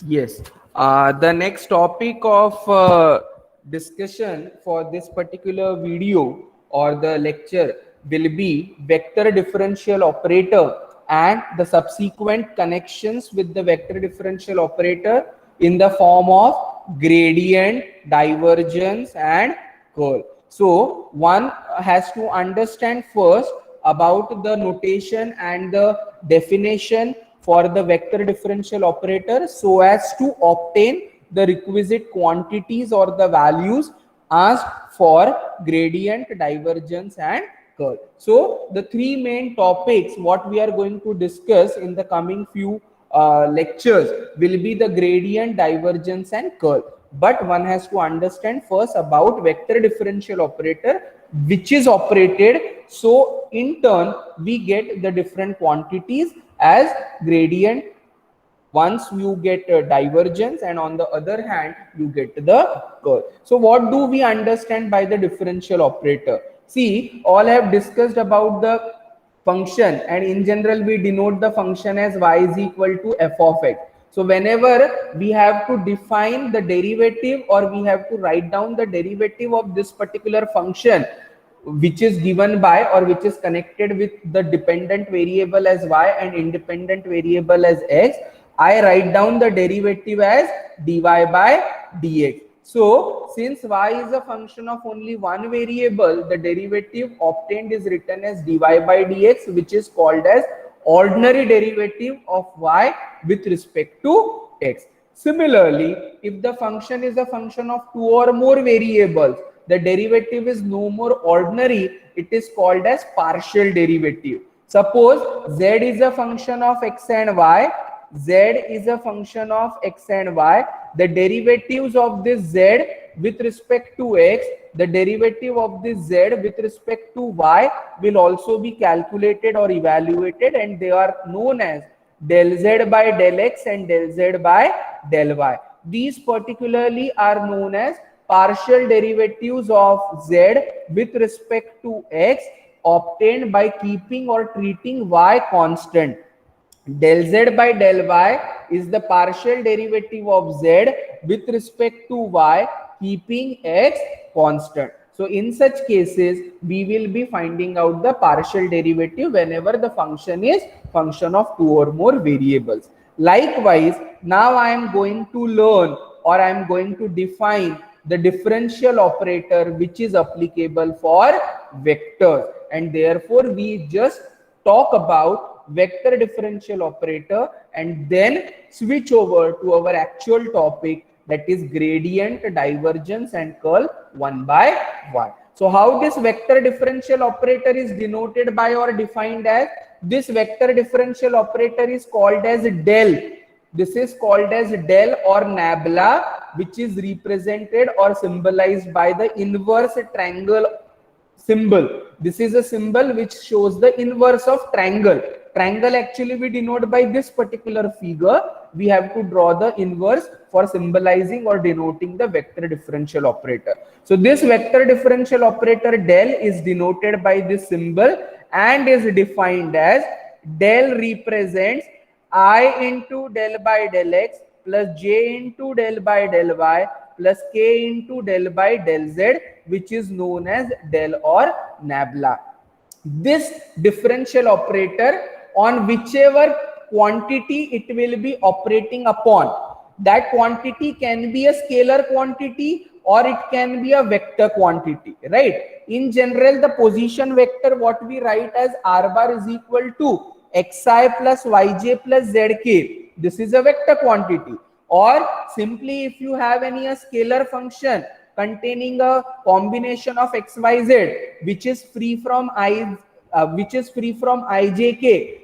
Yes. The next topic of discussion for this particular video or the lecture will be vector differential operator and the subsequent connections with the vector differential operator in the form of gradient, divergence and curl. So one has to understand first about the notation and the definition for the vector differential operator so as to obtain the requisite quantities or the values asked for gradient, divergence and curl. So the three main topics what we are going to discuss in the coming few lectures will be the gradient, divergence and curl. But one has to understand first about vector differential operator, which is operated, so in turn we get the different quantities as gradient. Once you get divergence, and on the other hand you get the curl. So what do we understand by the differential operator? See, all have discussed about the function, and in general we denote the function as y is equal to f of x. So whenever we have to define the derivative or we have to write down the derivative of this particular function, which is given by or which is connected with the dependent variable as y and independent variable as x, I write down the derivative as dy by dx. So since y is a function of only one variable, the derivative obtained is written as dy by dx, which is called as ordinary derivative of y with respect to x. Similarly, if the function is a function of two or more variables, the derivative is no more ordinary, it is called as partial derivative. Suppose z is a function of x and y, z is a function of x and y, the derivatives of this z with respect to x, the derivative of this z with respect to y will also be calculated or evaluated, and they are known as del z by del x and del z by del y. These particularly are known as partial derivatives of z with respect to x obtained by keeping or treating y constant. Del z by del y is the partial derivative of z with respect to y keeping x constant. So in such cases, we will be finding out the partial derivative whenever the function is function of two or more variables. Likewise, now I am going to learn or I am going to define the differential operator which is applicable for vectors, and therefore we just talk about vector differential operator and then switch over to our actual topic, that is gradient, divergence and curl one by one. So how this vector differential operator is denoted by or defined as? This vector differential operator is called as del. This is called as del or nabla, which is represented or symbolized by the inverse triangle symbol. This is a symbol which shows the inverse of triangle. Triangle actually we denote by this particular figure. We have to draw the inverse for symbolizing or denoting the vector differential operator. So this vector differential operator del is denoted by this symbol and is defined as del represents I into del by del x plus j into del by del y plus k into del by del z, which is known as del or nabla. This differential operator, on whichever quantity it will be operating upon, that quantity can be a scalar quantity or it can be a vector quantity, right? In general, the position vector what we write as r bar is equal to xi plus yj plus zk. This is a vector quantity. Or simply if you have any a scalar function containing a combination of xyz which is free from ijk,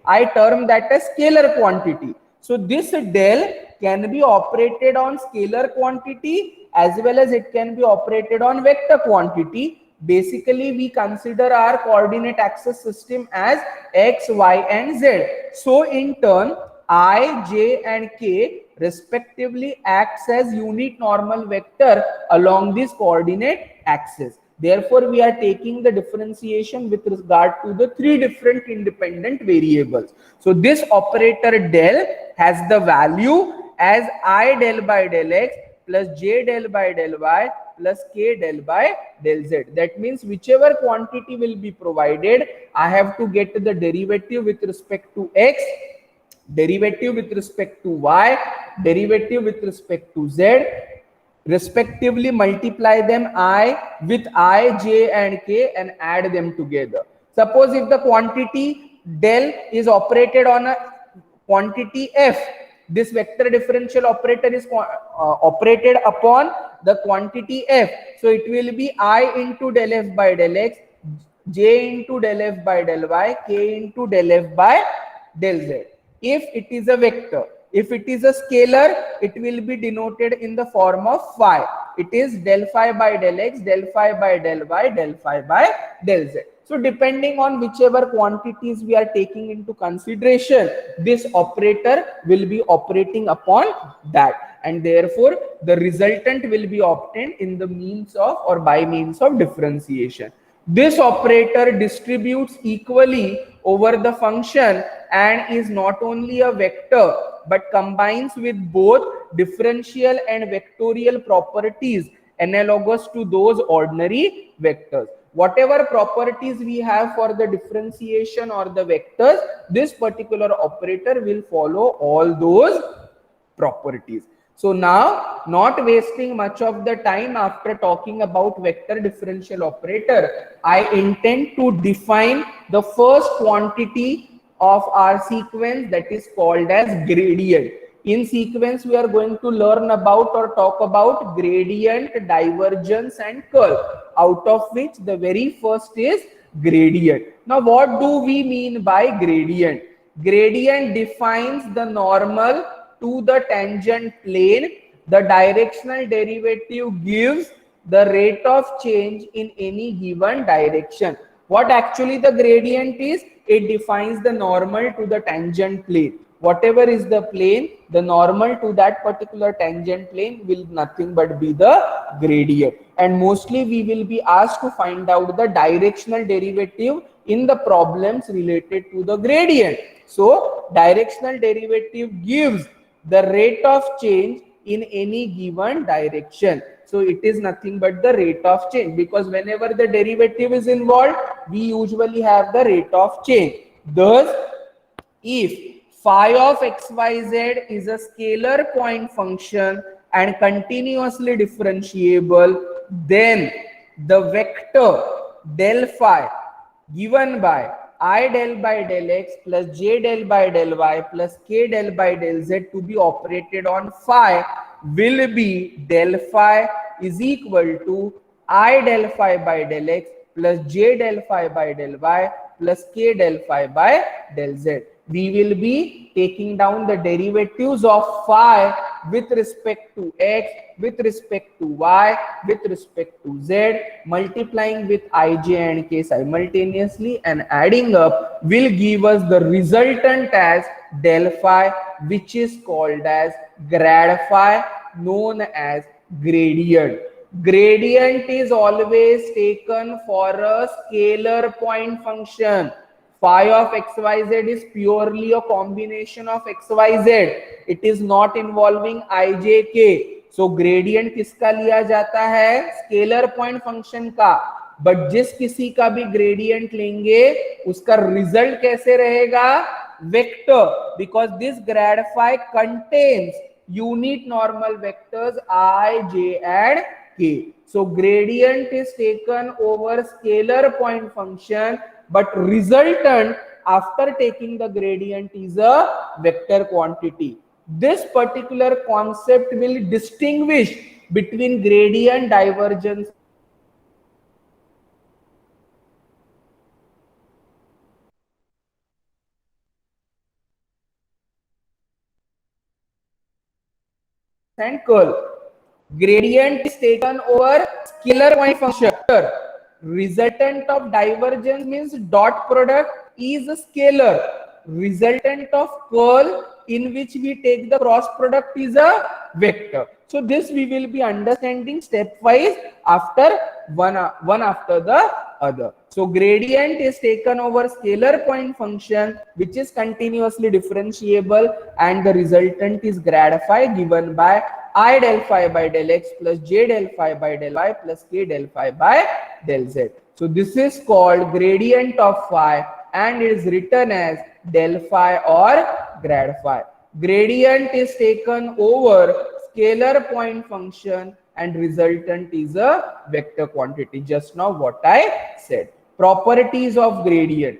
I term that as scalar quantity. So this del can be operated on scalar quantity as well as it can be operated on vector quantity. Basically, we consider our coordinate axis system as x, y and z. So in turn, I, j and k respectively acts as unit normal vector along this coordinate axis. Therefore, we are taking the differentiation with regard to the three different independent variables. So this operator del has the value as I del by del x plus j del by del y plus k del by del z. That means whichever quantity will be provided, I have to get the derivative with respect to x, derivative with respect to y, derivative with respect to z, respectively multiply them I with I, j and k and add them together. Suppose if the quantity del is operated on a quantity f, this vector differential operator is operated upon the quantity f. So it will be I into del f by del x, j into del f by del y, k into del f by del z. If it is a vector, if it is a scalar, it will be denoted in the form of phi. It is del phi by del x, del phi by del y, del phi by del z. So depending on whichever quantities we are taking into consideration, this operator will be operating upon that, and therefore the resultant will be obtained in the means of or by means of differentiation. This operator distributes equally over the function and is not only a vector but combines with both differential and vectorial properties analogous to those ordinary vectors. Whatever properties we have for the differentiation or the vectors, this particular operator will follow all those properties. So now, not wasting much of the time after talking about vector differential operator, I intend to define the first quantity of our sequence, that is called as gradient. In sequence, we are going to learn about or talk about gradient, divergence and curl, out of which the very first is gradient. Now, what do we mean by gradient? Gradient defines the normal to the tangent plane. The directional derivative gives the rate of change in any given direction. What actually the gradient is? It defines the normal to the tangent plane. Whatever is the plane, the normal to that particular tangent plane will nothing but be the gradient. And mostly we will be asked to find out the directional derivative in the problems related to the gradient. So directional derivative gives the rate of change in any given direction. So it is nothing but the rate of change, because whenever the derivative is involved, we usually have the rate of change. Thus, if phi of xyz is a scalar point function and continuously differentiable, then the vector del phi given by I del by del x plus j del by del y plus k del by del z to be operated on phi will be del phi is equal to I del phi by del x plus j del phi by del y plus k del phi by del z. We will be taking down the derivatives of phi with respect to x, with respect to y, with respect to z, multiplying with I, j and k simultaneously and adding up will give us the resultant as del phi, which is called as grad phi, known as gradient. Gradient is always taken for a scalar point function. Phi of xyz is purely a combination of xyz. It is not involving ijk. So gradient किसका लिया जाता है? Scalar point function का. But जिस किसी का भी gradient लेंगे उसका रिजल्ट कैसे रहेगा? Vector, because this grad phi contains unit normal vectors I, j and k. So gradient is taken over scalar point function, but resultant after taking the gradient is a vector quantity. This particular concept will distinguish between gradient, divergence and curl. Gradient is taken over scalar point function. Resultant of divergence means dot product is a scalar. Resultant of curl, in which we take the cross product, is a vector. So this we will be understanding stepwise after one after the other. So gradient is taken over scalar point function which is continuously differentiable, and the resultant is grad phi given by I del phi by del x plus j del phi by del y plus k del phi by del z. So this is called gradient of phi and it is written as del phi or grad phi. Gradient is taken over scalar point function and resultant is a vector quantity. Just now what I said. Properties of gradient.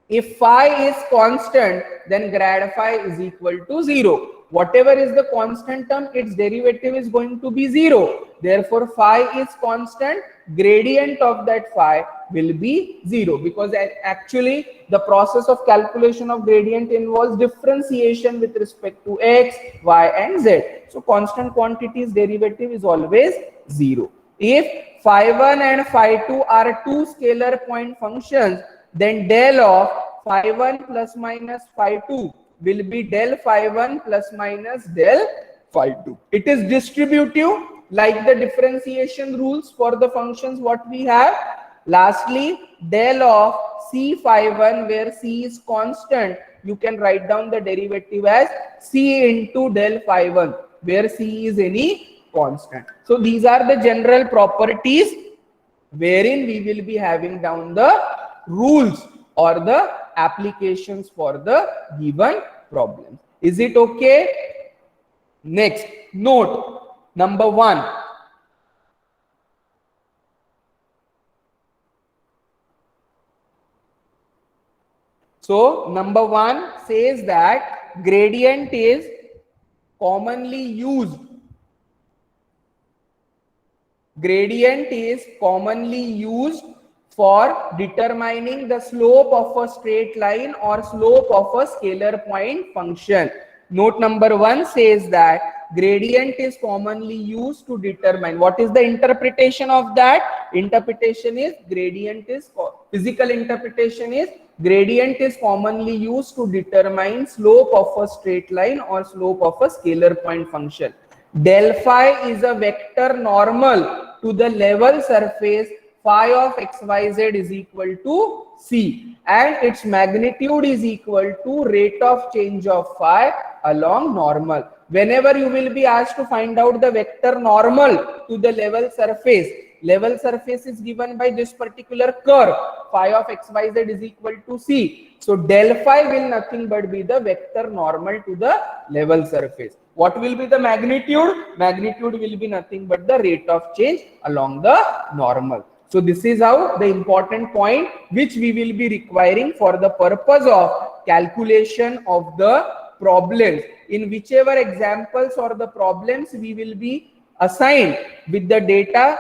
If phi is constant, then grad phi is equal to 0. Whatever is the constant term, its derivative is going to be 0. Therefore, phi is constant, gradient of that phi will be 0, because actually the process of calculation of gradient involves differentiation with respect to x, y and z. So constant quantities derivative is always 0. If phi1 and phi2 are two scalar point functions, then del of phi1 plus minus phi2 will be del phi1 plus minus del phi2. It is distributive like the differentiation rules for the functions what we have. Lastly, del of c phi1, where c is constant, you can write down the derivative as c into del phi1, where c is any constant. So these are the general properties wherein we will be having down the rules or the applications for the given problem. Is it okay? Next, note number 1. So number 1 says that gradient is commonly used. Gradient is commonly used for determining the slope of a straight line or slope of a scalar point function. Note number 1 says that gradient is commonly used to determine. What is the interpretation of that? Interpretation is gradient is, physical interpretation is gradient is commonly used to determine slope of a straight line or slope of a scalar point function. Del phi is a vector normal to the level surface phi of xyz is equal to c, and its magnitude is equal to rate of change of phi along normal. Whenever you will be asked to find out the vector normal to the level surface is given by this particular curve, phi of xyz is equal to c. So del phi will nothing but be the vector normal to the level surface. What will be the magnitude? Magnitude will be nothing but the rate of change along the normal. So this is how the important point which we will be requiring for the purpose of calculation of the problems. In whichever examples or the problems we will be assigned with the data,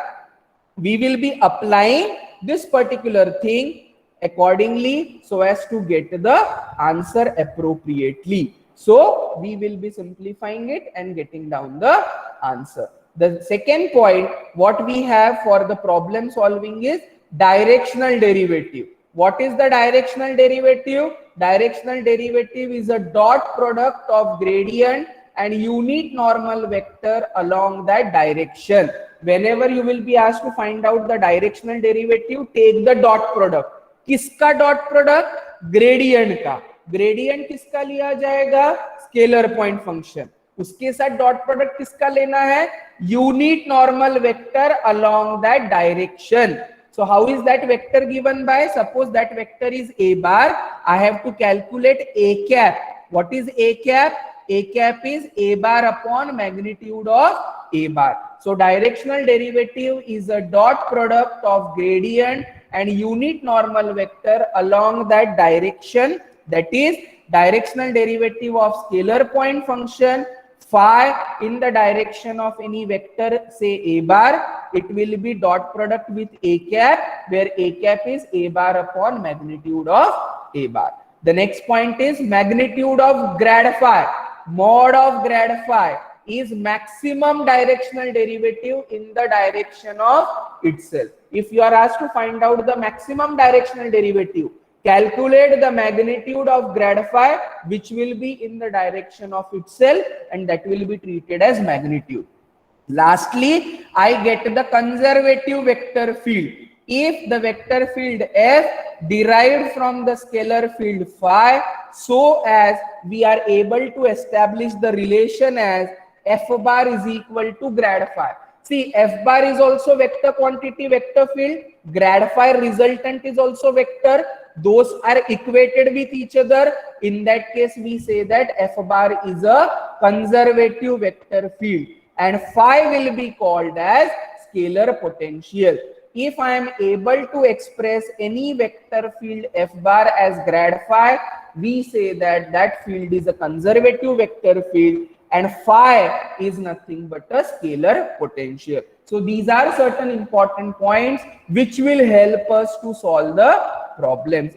we will be applying this particular thing accordingly so as to get the answer appropriately. So we will be simplifying it and getting down the answer. The second point what we have for the problem solving is directional derivative. What is the directional derivative? Directional derivative is a dot product of gradient and unit normal vector along that direction. Whenever you will be asked to find out the directional derivative, take the dot product. किसका dot product? Gradient का. Gradient किसका लिया जाएगा? Scalar point function. उसके साथ dot product किसका लेना है? Unit normal vector along that direction. So how is that vector given by? Suppose that vector is a bar. I have to calculate a cap. What is a cap? A cap is a bar upon magnitude of a bar. So directional derivative is a dot product of gradient and unit normal vector along that direction. That is directional derivative of scalar point function phi in the direction of any vector, say a bar, it will be dot product with a cap, where a cap is a bar upon magnitude of a bar. The next point is magnitude of grad phi. Mod of grad phi is maximum directional derivative in the direction of itself. If you are asked to find out the maximum directional derivative, calculate the magnitude of grad phi which will be in the direction of itself, and that will be treated as magnitude. Lastly, I get the conservative vector field. if the vector field F derived from the scalar field phi, so as we are able to establish the relation as F bar is equal to grad phi. See, F bar is also vector quantity, vector field. Grad phi resultant is also vector. Those are equated with each other. In that case, we say that F bar is a conservative vector field, and phi will be called as scalar potential. If I am able to express any vector field F bar as grad phi, we say that that field is a conservative vector field, and phi is nothing but a scalar potential. So these are certain important points which will help us to solve the problems.